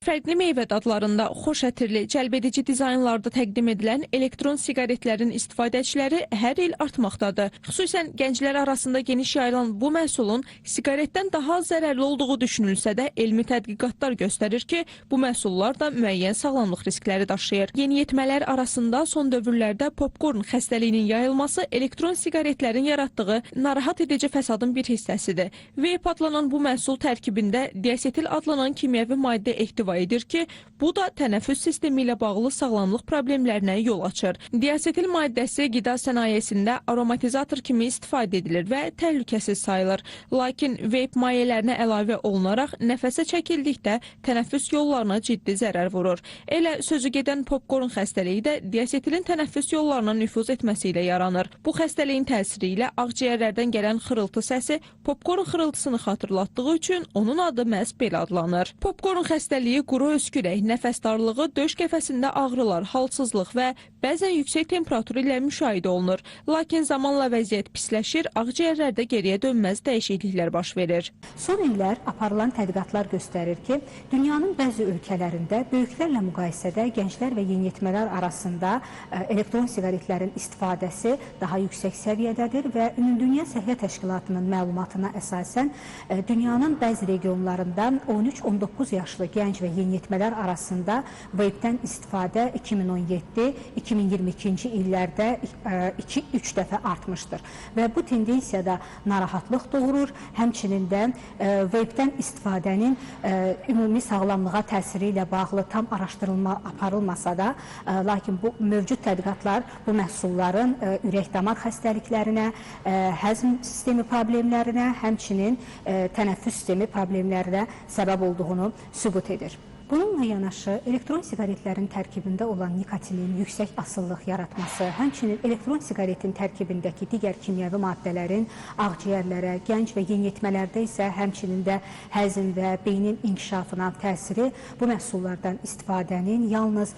Fərqli meyvə dadlarında xoş ətirli, cəlbedici dizaynlarda təqdim edilən elektron siqaretlərin istifadəçiləri hər il artmaqdadır. Xüsusən gənclər arasında geniş yayılan bu məhsulun siqaretdən daha az zərərli olduğu düşünülsə də, elmi tədqiqatlar göstərir ki, bu məhsullar da müəyyən sağlamlıq riskləri daşıyır. Yeniyetmələr arasında son dövrlərdə popkorn xəstəliyinin yayılması elektron siqaretlərin yaratdığı narahat edici fəsadın bir hissəsidir. Vape adlanan bu məhsul tərkibində diasetil adlanan kimyəvi maddə ehtiva edir ki, bu da tənəffüs sistemi ilə bağlı sağlamlıq problemlərinə yol açır. Diasetil maddəsi qida sənayesində aromatizator kimi istifadə edilir və təhlükəsiz sayılır. Lakin vape mayələrinə əlavə olunaraq nəfəsə çəkildikdə tənəffüs yollarına ciddi zərər vurur. Elə sözü gedən popkorn xəstəliyi də diasetilin tənəffüs yollarına nüfuz etməsi ilə yaranır. Bu xəstəliyin təsiri ilə ağciyərlərdən gələn xırıltı səsi popkorn xırıltısını xatırlatdığı üçün onun adı məhz belə adlanır. Popkorn xəstəliyi quru öskürək, nəfəs darlığı, döş qəfəsində ağrılar, halsızlıq və bəzən yüksək temperatur ilə müşahidə olunur. Lakin zamanla vəziyyət pisləşir, ağciyərlərdə geriyə dönməz dəyişikliklər baş verir. Son illər aparılan tədqiqatlar göstərir ki, dünyanın bəzi ölkələrində böyüklərlə müqayisədə gənclər və yeniyetmələr arasında elektron siqaretlərin istifadəsi daha yüksək səviyyədədir və Ümumdünya Səhiyyə Təşkilatının məlumatına əsasən dünyanın bəzi regionlarında 13-19 yaşlı gənc və yeniyetmələr arasında vape'dən istifadə 2017-2022-ci illərdə 2-3 dəfə artmışdır. Və bu tendensiya da narahatlıq doğurur. Həmçinin də vape'dən istifadənin ümumi sağlamlığa təsiri ilə bağlı tam araşdırılma aparılmasa da, lakin bu mövcud tədqiqatlar bu məhsulların ürək-damar xəstəliklərinə, həzm sistemi problemlərinə, həmçinin tənəffüs sistemi problemlərinə səbəb olduğunu sübut edir. Bununla yanaşı, elektron siqaretlərin tərkibində olan nikotinin yüksək asıllıq yaratması, həmçinin elektron siqaretin tərkibindəki digər kimyəvi maddələrin ağciyərlərə, gənc və yeniyetmələrdə isə həmçinin də həzm və beynin inkişafına təsiri bu məhsullardan istifadənin yalnız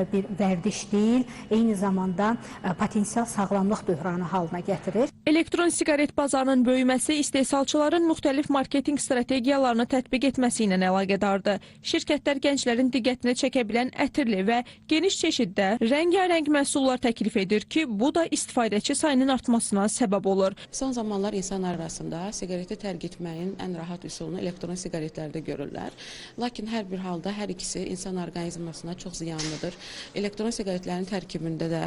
bir vərdiş deyil, eyni zamanda potensial sağlamlıq böhranı halına gətirir. Elektron siqaret bazarının böyüməsi istehsalçıların müxtəlif marketinq strategiyalarını tətbiq etməsi ilə əlaqədardır. Şirkətlər gənclərin diqqətini çəkə bilən ətirli və geniş çeşiddə rəngarəng məhsullar təklif edir ki, bu da istifadəçi sayının artmasına səbəb olur. Son zamanlar insanlar arasında siqareti tərk etməyin ən rahat üsulunu elektron siqaretlərdə görürlər. Lakin hər bir halda hər ikisi insan orqanizmasına çox ziyanlıdır. Elektron siqaretlərin tərkibində də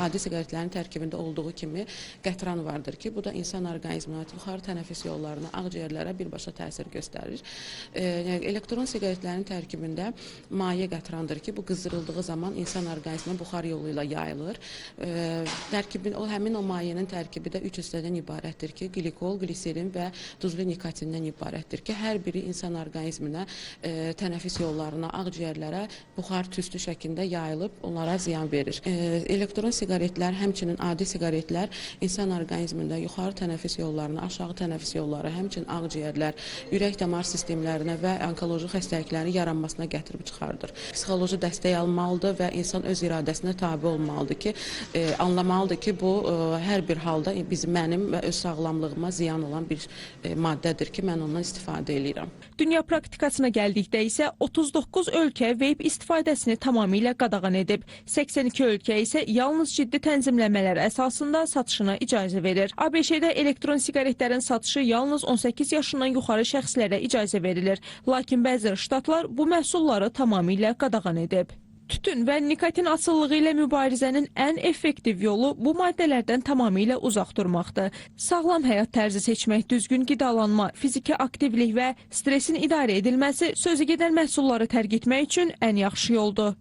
adi siqaretlərin tərkibində olduğu kimi qətran vardır ki, bu da insan orqanizmına, yuxarı tənəffüs yollarına, ağciyərlərə birbaşa təsir göstərir. Elektron siqaretlərin tərkibində maye qətrandır ki, bu qızdırıldığı zaman insan orqanizminə buxar yolu ilə yayılır. Həmin o mayenin tərkibi də 3 hissədən ibarətdir ki, glikol, gliserin və duzlu nikotindən ibarətdir ki, hər biri insan orqanizminə, tənəffüs yollarına, ağciyərlərə buxar tüstü şəklində yayılıb, onlara ziyan verir. Elektron siqaretlər, həmçinin adi siqaretlər insan orqanizmində yuxarı tənəffüs yollarına, aşağı tənəffüs yolları, həmçinin ağciyərlər, ürək-damar sistemlərinə və onkoloji xəstəliklərin yaranmasına gətirib çıxardır. Psixoloji dəstək almalıdır və insan öz iradəsinə tabe olmalıdır ki, anlamalıdır ki, bu hər bir halda mənim və öz sağlamlığıma ziyan olan bir maddədir ki, mən ondan istifadə edirəm. Dünya praktikasına gəldikdə isə 39 ölkə vape istifadəsini tamamilə qadağan edib. 82 ölkə isə yalnız ciddi tənzimləmələr əsasında satışına icazə verir. ABŞ-də elektron siqaretlərin satışı yalnız 18 yaşından yuxarı şəxslərə icazə verilir. Lakin bəzi ştatlar bu məhsulları tamamilə qadağan edib. Tütün və nikotin asılılığı ilə mübarizənin ən effektiv yolu bu maddələrdən tamamilə uzaq durmaqdır. Sağlam həyat tərzi seçmək, düzgün qidalanma, fiziki aktivlik və stresin idarə edilməsi sözü gedən məhsulları tərk etmək üçün ən yaxşı yoldur.